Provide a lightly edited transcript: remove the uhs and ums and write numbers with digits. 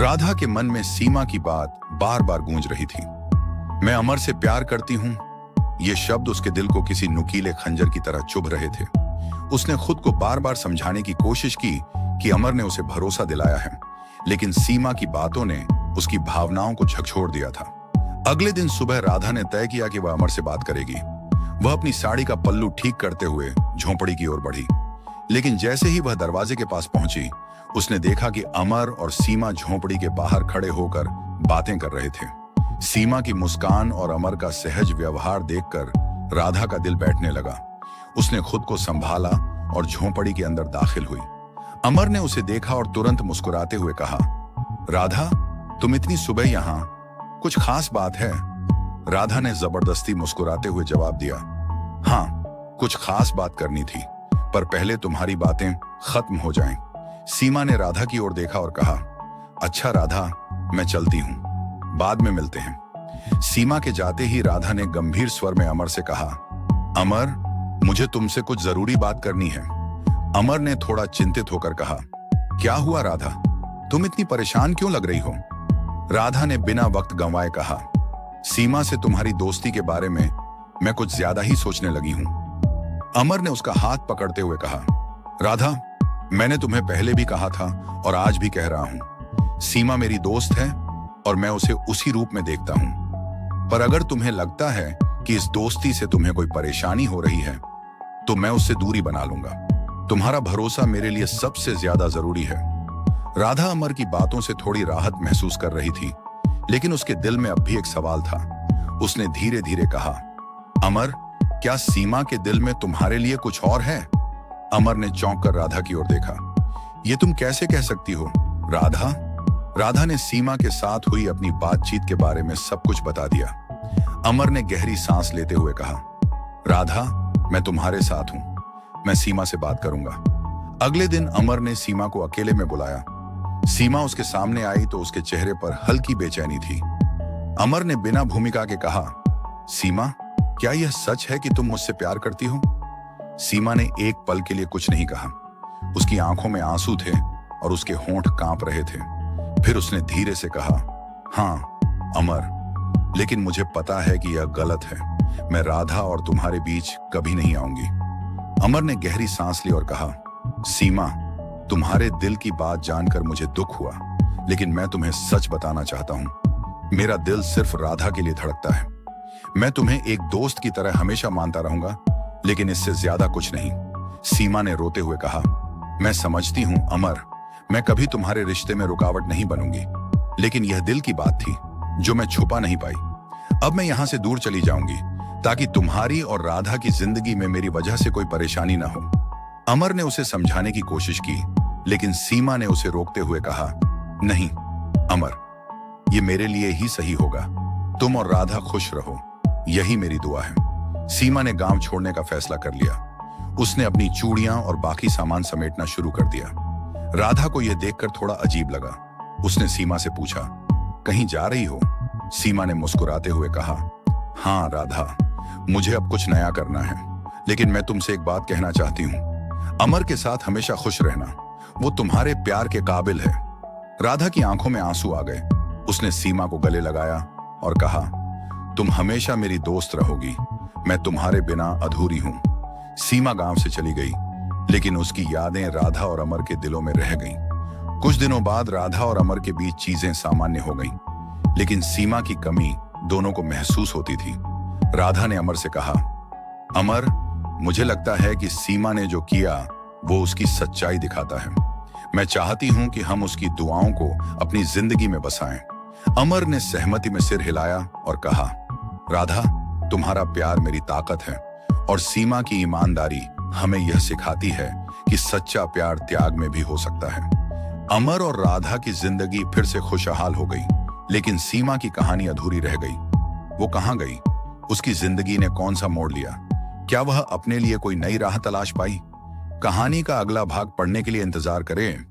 राधा के मन में सीमा की बात बार बार गूंज रही थी। मैं अमर से प्यार करती हूं। ये शब्द उसके दिल को किसी नुकीले खंजर की तरह चुभ रहे थे। उसने खुद को बार बार समझाने की कोशिश की कि अमर ने उसे भरोसा दिलाया है, लेकिन सीमा की बातों ने उसकी भावनाओं को झकझोर दिया था। अगले दिन सुबह राधा ने तय किया कि वह अमर से बात करेगी। वह अपनी साड़ी का पल्लू ठीक करते हुए झोंपड़ी की ओर बढ़ी, लेकिन जैसे ही वह दरवाजे के पास पहुंची, उसने देखा कि अमर और सीमा झोंपड़ी के बाहर खड़े होकर बातें कर रहे थे। सीमा की मुस्कान और अमर का सहज व्यवहार देखकर राधा का दिल बैठने लगा। उसने खुद को संभाला और झोंपड़ी के अंदर दाखिल हुई। अमर ने उसे देखा और तुरंत मुस्कुराते हुए कहा, राधा, तुम इतनी सुबह यहां, कुछ खास बात है? राधा ने जबरदस्ती मुस्कुराते हुए जवाब दिया, हाँ, कुछ खास बात करनी थी, पर पहले तुम्हारी बातें खत्म हो जाएं। सीमा ने राधा की ओर देखा और कहा, अच्छा राधा, मैं चलती हूं, बाद में मिलते हैं। सीमा के जाते ही राधा ने गंभीर स्वर में अमर से कहा, अमर, मुझे तुमसे कुछ जरूरी बात करनी है। अमर ने थोड़ा चिंतित होकर कहा, क्या हुआ राधा, तुम इतनी परेशान क्यों लग रही हो? राधा ने बिना वक्त गंवाए कहा, सीमा से तुम्हारी दोस्ती के बारे में मैं कुछ ज्यादा ही सोचने लगी हूं। अमर ने उसका हाथ पकड़ते हुए कहा, राधा, मैंने तुम्हें पहले भी कहा था और आज भी कह रहा हूं, सीमा मेरी दोस्त है और मैं उसे उसी रूप में देखता हूं। पर अगर तुम्हें लगता है कि इस दोस्ती से तुम्हें कोई परेशानी हो रही है, तो मैं उससे दूरी बना लूंगा। तुम्हारा भरोसा मेरे लिए सबसे ज्यादा जरूरी है। राधा अमर की बातों से थोड़ी राहत महसूस कर रही थी, लेकिन उसके दिल में अब भी एक सवाल था। उसने धीरे धीरे कहा, अमर, क्या सीमा के दिल में तुम्हारे लिए कुछ और है? अमर ने चौंक कर राधा की ओर देखा। ये तुम कैसे कह सकती हो राधा? राधा ने सीमा के साथ हुई अपनी बातचीत के बारे में सब कुछ बता दिया। अमर ने गहरी सांस लेते हुए कहा, राधा, मैं तुम्हारे साथ हूं, मैं सीमा से बात करूंगा। अगले दिन अमर ने सीमा को अकेले में बुलाया। सीमा उसके सामने आई तो उसके चेहरे पर हल्की बेचैनी थी। अमर ने बिना भूमिका के कहा, सीमा, क्या यह सच है कि तुम मुझसे प्यार करती हो? सीमा ने एक पल के लिए कुछ नहीं कहा। उसकी आंखों में आंसू थे और उसके होंठ कांप रहे थे। फिर उसने धीरे से कहा, हाँ अमर, लेकिन मुझे पता है कि यह गलत है। मैं राधा और तुम्हारे बीच कभी नहीं आऊंगी। अमर ने गहरी सांस ली और कहा, सीमा, तुम्हारे दिल की बात जानकर मुझे दुख हुआ, लेकिन मैं तुम्हें सच बताना चाहता हूं। मेरा दिल सिर्फ राधा के लिए धड़कता है। मैं तुम्हें एक दोस्त की तरह हमेशा मानता रहूंगा, लेकिन इससे ज्यादा कुछ नहीं। सीमा ने रोते हुए कहा, मैं समझती हूं अमर, मैं कभी तुम्हारे रिश्ते में रुकावट नहीं बनूंगी, लेकिन यह दिल की बात थी जो मैं छुपा नहीं पाई। अब मैं यहां से दूर चली जाऊंगी ताकि तुम्हारी और राधा की जिंदगी में मेरी वजह से कोई परेशानी ना हो। अमर ने उसे समझाने की कोशिश की, लेकिन सीमा ने उसे रोकते हुए कहा, नहीं अमर, ये मेरे लिए ही सही होगा। तुम और राधा खुश रहो, यही मेरी दुआ है। सीमा ने गांव छोड़ने का फैसला कर लिया। उसने अपनी चूड़ियां और बाकी सामान समेटना शुरू कर दिया। राधा को यह देखकर थोड़ा अजीब लगा। उसने सीमा से पूछा, कहीं जा रही हो? सीमा ने मुस्कुराते हुए कहा, हाँ राधा, मुझे अब कुछ नया करना है, लेकिन मैं तुमसे एक बात कहना चाहती हूँ। अमर के साथ हमेशा खुश रहना, वो तुम्हारे प्यार के काबिल है। राधा की आंखों में आंसू आ गए। उसने सीमा को गले लगाया और कहा, तुम हमेशा मेरी दोस्त रहोगी, मैं तुम्हारे बिना अधूरी हूं। सीमा गांव से चली गई, लेकिन उसकी यादें राधा और अमर के दिलों में रह गईं। कुछ दिनों बाद राधा और अमर के बीच चीजें सामान्य हो गईं, लेकिन सीमा की कमी दोनों को महसूस होती थी। राधा ने अमर से कहा, अमर, मुझे लगता है कि सीमा ने जो किया वो उसकी सच्चाई दिखाता है। मैं चाहती हूं कि हम उसकी दुआओं को अपनी जिंदगी में बसाएं। अमर ने सहमति में सिर हिलाया और कहा, राधा, तुम्हारा प्यार मेरी ताकत है और सीमा की ईमानदारी हमें यह सिखाती है कि सच्चा प्यार त्याग में भी हो सकता है। अमर और राधा की जिंदगी फिर से खुशहाल हो गई, लेकिन सीमा की कहानी अधूरी रह गई। वो कहां गई? उसकी जिंदगी ने कौन सा मोड़ लिया? क्या वह अपने लिए कोई नई राह तलाश पाई? कहानी का अगला भाग पढ़ने के लिए इंतजार करें।